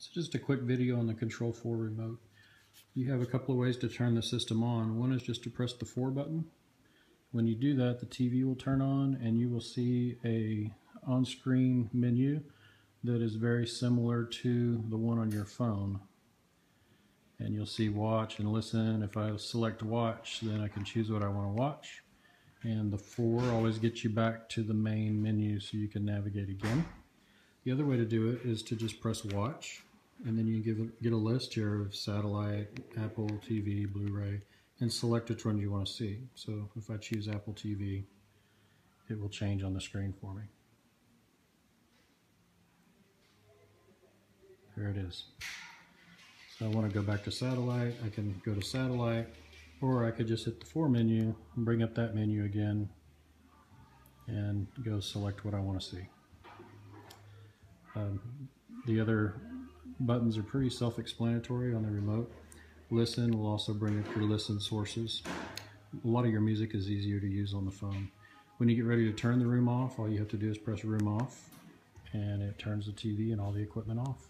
So just a quick video on the Control 4 remote. You have a couple of ways to turn the system on. One is just to press the 4 button. When you do that, the TV will turn on and you will see a on-screen menu that is very similar to the one on your phone. And you'll see watch and listen. If I select watch, then I can choose what I want to watch. And the 4 always gets you back to the main menu so you can navigate again. The other way to do it is to just press watch, and then you get a list here of satellite, Apple TV, Blu-ray, and select which one you want to see. So if I choose Apple TV, it will change on the screen for me. There it is. So I want to go back to satellite, I can go to satellite, or I could just hit the 4 menu and bring up that menu again and go select what I want to see. The other buttons are pretty self-explanatory on the remote. Listen will also bring up your listen sources. A lot of your music is easier to use on the phone. When you get ready to turn the room off, all you have to do is press room off, and it turns the TV and all the equipment off.